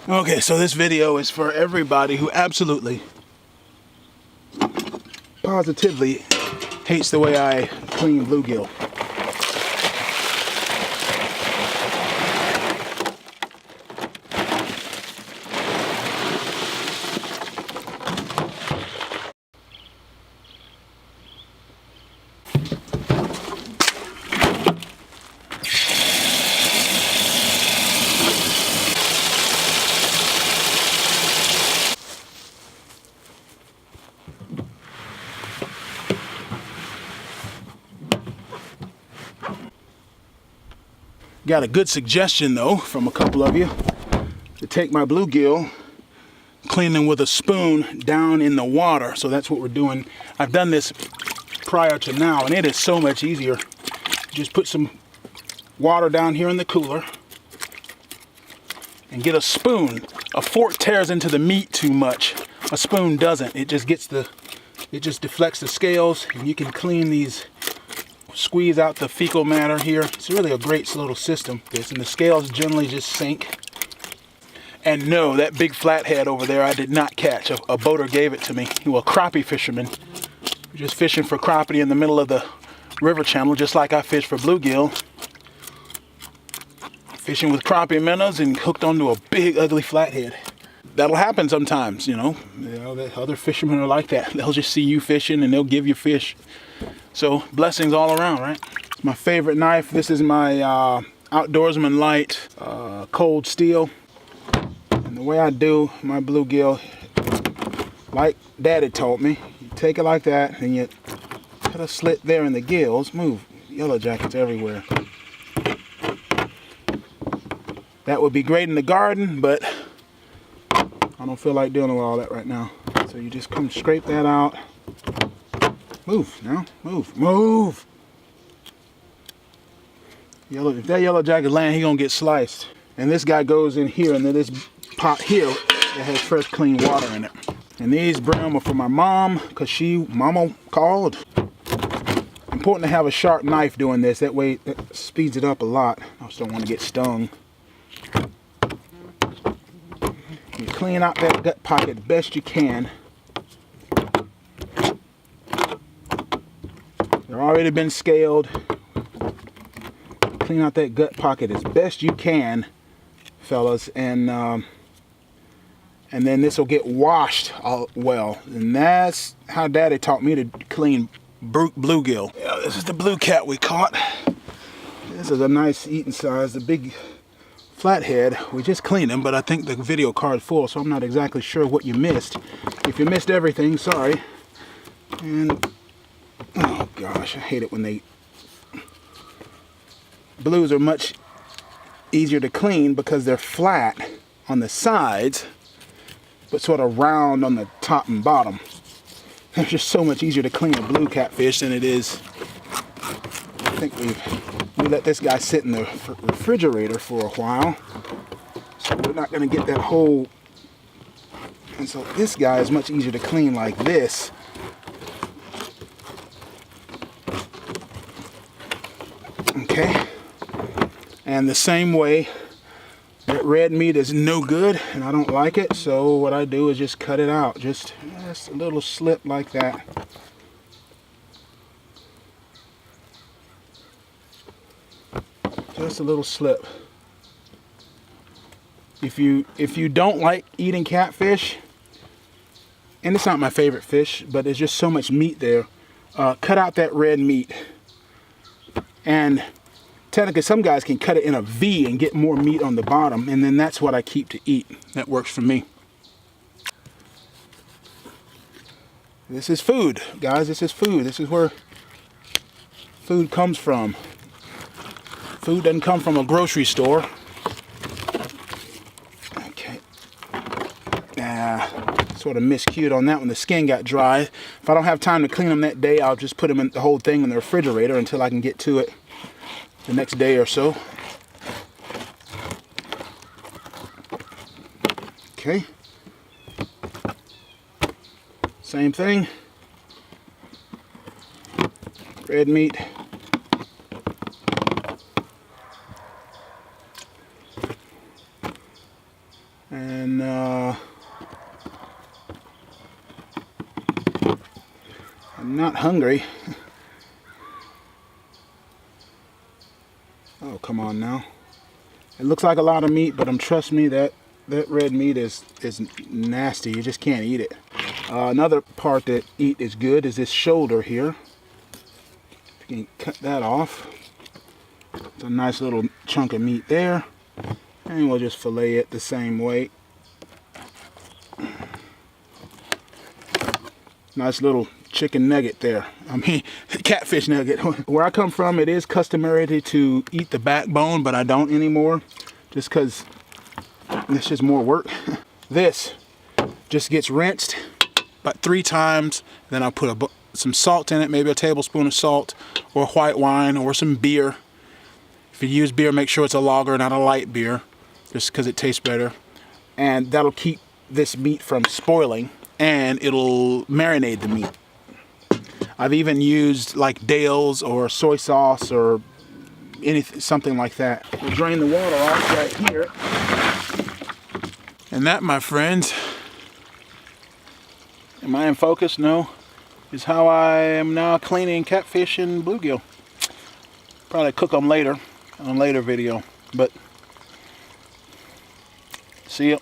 Okay, so this video is for everybody who absolutely, positively hates the way I clean bluegill. Got a good suggestion though from a couple of you to take my bluegill, clean them with a spoon down in the water. So that's what we're doing. I've done this prior to now and it is so much easier. Just put some water down here in the cooler and get a spoon. A fork tears into the meat too much. A spoon doesn't. It just deflects the scales and you can clean these. Squeeze out the fecal matter here. It's really a great little system. And the scales generally just sink. And no, that big flathead over there I did not catch. A boater gave it to me. Well, a crappie fisherman. Just fishing for crappie in the middle of the river channel, just like I fish for bluegill. Fishing with crappie minnows and hooked onto a big ugly flathead. That'll happen sometimes, you know. The other fishermen are like that. They'll just see you fishing and they'll give you fish. So blessings all around, right? My favorite knife. This is my Outdoorsman Light cold steel. And the way I do my bluegill, like Daddy taught me, you take it like that and you cut a slit there in the gills. Move, yellow jackets everywhere. That would be great in the garden, but I don't feel like dealing with all that right now. So you just come scrape that out. Move now, move, move. If that yellow jacket land, he gonna get sliced. And this guy goes in here, and then this pot here that has fresh, clean water in it. And these Bream are for my mom, cause mama called. Important to have a sharp knife doing this. That way, it speeds it up a lot. I just don't want to get stung. You clean out that gut pocket the best you can. They're already been scaled. Clean out that gut pocket as best you can, fellas, and then this will get washed well. And that's how Daddy taught me to clean bluegill. Yeah, this is the blue cat we caught. This is a nice eating size. The big flathead, we just cleaned him, but I think the video card's full, so I'm not exactly sure what you missed. If you missed everything, sorry. And oh gosh, I hate it when blues are much easier to clean because they're flat on the sides, but sort of round on the top and bottom. It's just so much easier to clean a blue catfish than it is. I think we let this guy sit in the refrigerator for a while, so we're not going to get that whole. And so this guy is much easier to clean like this. Okay, and the same way, that red meat is no good and I don't like it, so what I do is just cut it out, just a little slip like that. Just a little slip. If you don't like eating catfish, and it's not my favorite fish, but there's just so much meat there, cut out that red meat. And technically some guys can cut it in a V and get more meat on the bottom, and then that's what I keep to eat. That works for me. This is food, guys. This is food. This is where food comes from. Food doesn't come from a grocery store. Okay. Sort of miscued on that one. The skin got dry. If I don't have time to clean them that day, I'll just put them in the whole thing in the refrigerator until I can get to it the next day or so. Okay. Same thing. Red meat. And I'm not hungry. Oh, come on now. It looks like a lot of meat, but trust me, that red meat is nasty. You just can't eat it. Another part that is good is this shoulder here. You can cut that off. It's a nice little chunk of meat there. And we'll just fillet it the same way. Nice little chicken nugget there. I mean, catfish nugget. Where I come from, it is customary to eat the backbone, but I don't anymore. Just because it's just more work. This just gets rinsed about 3 times. Then I'll put some salt in it, maybe a tablespoon of salt, or white wine, or some beer. If you use beer, make sure it's a lager, not a light beer, just because it tastes better. And that'll keep this meat from spoiling, and it'll marinate the meat. I've even used like Dale's or soy sauce or something like that. We'll drain the water off right here. And that, my friends, am I in focus? No. Is how I am now cleaning catfish and bluegill. Probably cook them later on a later video, but see ya.